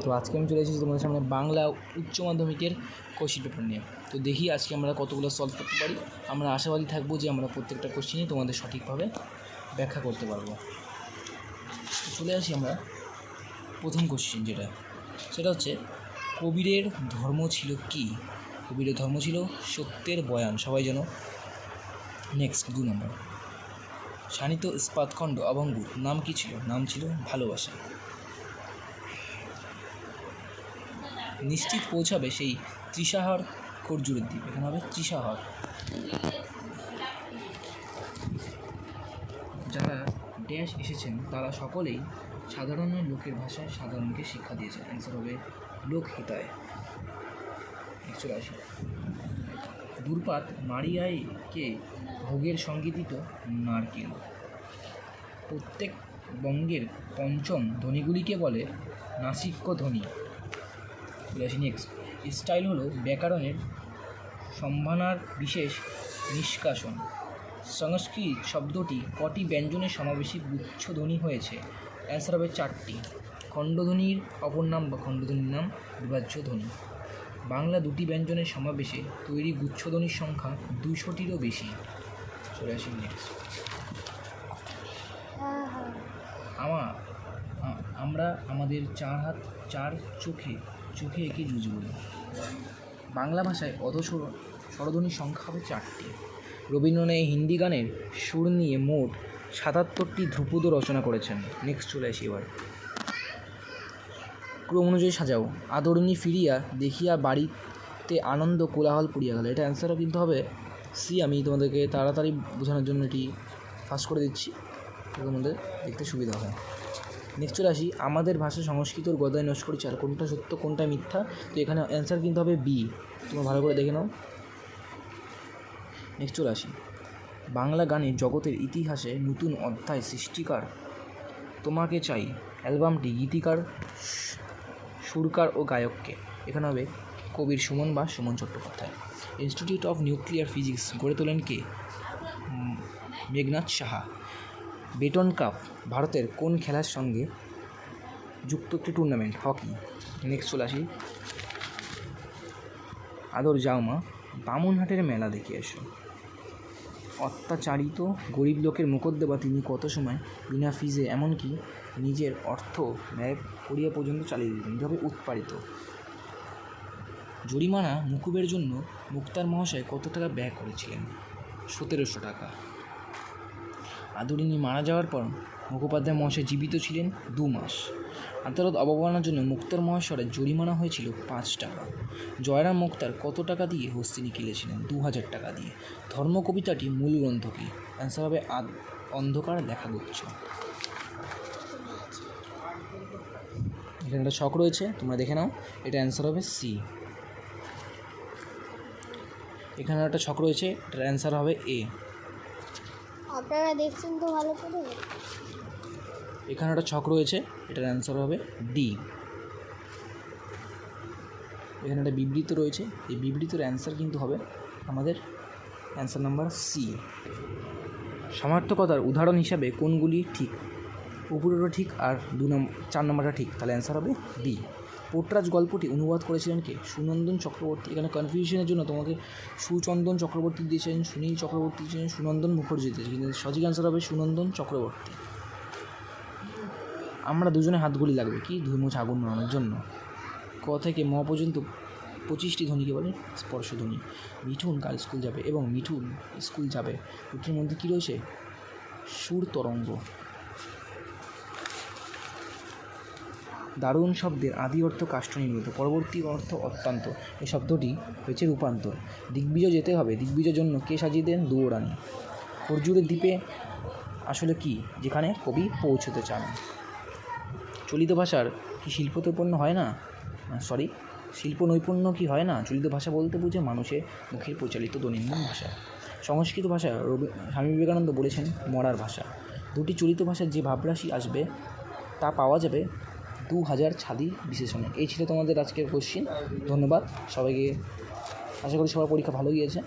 তো আজকে আমি চলে এসেছি তোমাদের সামনে বাংলা উচ্চ মাধ্যমিকের কোশ্চেন পেপার নিয়ে। তো দেখি আজকে আমরা কতগুলো সলভ করতে পারি। আমরা আশাবাদী থাকবো যে আমরা প্রত্যেকটা কোশ্চেনই তোমাদের সঠিকভাবে ব্যাখ্যা করতে পারবো। চলে আসি আমরা প্রথম কোশ্চেন, সেটা হচ্ছে কবিরের ধর্ম ছিল কি? কবিরের ধর্ম ছিল সত্যের বয়ান, সবাই যেন। নেক্সট 2 নম্বর, শানিত ইস্পাতখণ্ড অভঙ্গুর নাম কি ছিল? নাম ছিল ভালোবাসা। নিশ্চিত পৌঁছাবে সেই ত্রিশাহর খরজুরের দ্বীপ, এখানে হবে ত্রিশাহর। যারা ড্যাশ এসেছেন তারা সকলেই সাধারণ লোকের ভাষায় সাধারণকে শিক্ষা দিয়েছেন, অ্যান্সার হবে লোকহিতায়। চলে আসি, দূর্পাত মারিয়াকে ভোগের সঙ্গে দিত নারকেল। প্রত্যেক বঙ্গের পঞ্চম ধ্বনিগুলিকে বলে নাসিক্য ধ্বনি। নেক্সট, স্টাইল হলো ব্যাকরণের সম্ভাবনার বিশেষ নিষ্কাশন। সংস্কৃত শব্দটি কটি ব্যঞ্জনের সমাবেশে গুচ্ছধ্বনি হয়েছে? অ্যান্সার হবে 4টি। খণ্ডধ্বনির অপর নাম বা খণ্ডধ্বনির নাম বিভাজ্য ধ্বনি। বাংলা 2টি ব্যঞ্জনের সমাবেশে তৈরি গুচ্ছধ্বনির সংখ্যা 200টিরও বেশি। চলে আসি নেক্সট, আমরা আমাদের 4 হাত 4 চোখে এঁকে জুজ বলি। বাংলা ভাষায় স্বরধ্বনির সংখ্যা হবে 4টি। রবীন্দ্রনাথ হিন্দি গানের সুর নিয়ে মোট 77টি ধ্রুপদ রচনা করেছেন। নেক্সট চলে আসি এবার, ক্রম অনুযায়ী সাজাও। আদরিণী ফিরিয়া দেখিয়া বাড়িতে আনন্দ কোলাহল পড়িয়া গেল। এটা অ্যান্সারও কিন্তু হবে সি। আমি তোমাদেরকে তাড়াতাড়ি বোঝানোর জন্য এটি ফাস্ট করে দিচ্ছি, তোমাদের দেখতে সুবিধা হয়। নেক্সট চলে আসি, আমাদের ভাষা সংস্কৃতর গদায় নস্করি চাল, কোনটা সত্য কোনটা মিথ্যা? তো এখানে অ্যান্সার কিন্তু হবে বি, তোমরা ভালো করে দেখে নাও। নেক্সট চলে আসি, বাংলা গানের জগতের ইতিহাসে নতুন অধ্যায় সৃষ্টিকার তোমাকে চাই অ্যালবামটি গীতিকার, সুরকার ও গায়ককে? এখানে হবে কবির সুমন বা Suman Chattopadhyay. Institute of nuclear physics গড়ে তোলেন কে? মেঘনাথ সাহা। বেটন কাপ ভারতের কোন খেলার সঙ্গে যুক্ত একটি টুর্নামেন্ট? হকি। নেক্সট চলে আসি, আদর যাও মা বামুনহাটের মেলা দেখে এসো। অত্যাচারিত গরিব লোকের মুখোদ্দেবা তিনি কত সময় বিনা ফিজে এমনকি নিজের অর্থ ব্যয় করিয়া পর্যন্ত চালিয়ে দিতেন, এভাবে উৎপাদিত। জরিমানা মুকুবের জন্য মুক্তার মহাশয় কত টাকা ব্যয় করেছিলেন? 1700 টাকা। আদরিণী মারা যাওয়ার পর মুখোপাধ্যায় মহাশয় জীবিত ছিলেন 2 মাস। আদালত অবমাননার জন্য মুক্তার মহাশয়ের জরিমানা হয়েছিল 5 টাকা। জয়রাম মুক্তার কত টাকা দিয়ে হস্তিনী কিনেছিলেন? 2000 টাকা দিয়ে। ধর্ম কবিতাটি মূল গ্রন্থ কি? অ্যান্সার হবে অন্ধকার লেখাগুচ্ছ। এখানে একটা ছক রয়েছে, তোমরা দেখে নাও, এটা অ্যান্সার হবে সি। এখানে একটা ছক রয়েছে, এটার অ্যান্সার হবে এ। আপনারা দেখছেন তো ভালো করে। এখানে একটা ছক রয়েছে, এটার অ্যান্সার হবে ডি। এখানে একটা বিবৃত রয়েছে, এই বিবৃতির অ্যান্সার কিন্তু হবে আমাদের অ্যান্সার নাম্বার সি। সমার্থকতার উদাহরণ হিসাবে কোনগুলি ঠিক? উপরেরও ঠিক আর 4 নম্বরটা ঠিক, তাহলে অ্যান্সার হবে বি। পোটরাজ গল্পটি অনুবাদ করেছিলেন কে? সুনন্দন চক্রবর্তী। এখানে কনফিউশনের জন্য তোমাকে সুচন্দন চক্রবর্তী দিয়েছেন, সুনীল চক্রবর্তী দিয়েছেন, সুনন্দন মুখার্জি দিয়েছেন, কিন্তু সঠিক অ্যান্সার হবে সুনন্দন চক্রবর্তী। আমরা দুজনে হাতগুলি লাগবে কি? ধুমুচ আগুন নামানোর জন্য। ক থেকে ম পর্যন্ত 25টি ধ্বনিকে বলে স্পর্শধ্বনি। মিঠুন কাল স্কুল যাবে এবং মিঠুন স্কুল যাবে দুটির মধ্যে কী রয়েছে? সুর তরঙ্গ। দারুণ শব্দের আদি অর্থ কাষ্ঠ নির্মিত, পরবর্তী অর্থ অত্যন্ত। এই শব্দটি হয়েছে রূপান্তর। দিগ্বিজয় যেতে হবে, দিগ্বিজয়ের জন্য কে সাজিয়ে দেন? দুয়োরানী। খরজুরের দ্বীপে আসলে কি? যেখানে কবি পৌঁছতে চান। চলিত ভাষার কি শিল্প নৈপুণ্য হয় না? শিল্প নৈপুণ্য কি হয় না? চলিত ভাষা বলতে বুঝে মানুষের মুখের প্রচলিত দৈনন্দিন ভাষা। সংস্কৃত ভাষা স্বামী বিবেকানন্দ বলেছেন মরার ভাষা। 2টি চলিত ভাষার যে ভাবরাশি আসবে তা পাওয়া যাবে 2000 ছাদি বিশেষণে। এই ছিল তোমাদের আজকের কোশ্চেন। ধন্যবাদ সবাইকে, আশা করি সবার পরীক্ষা ভালো গিয়েছে।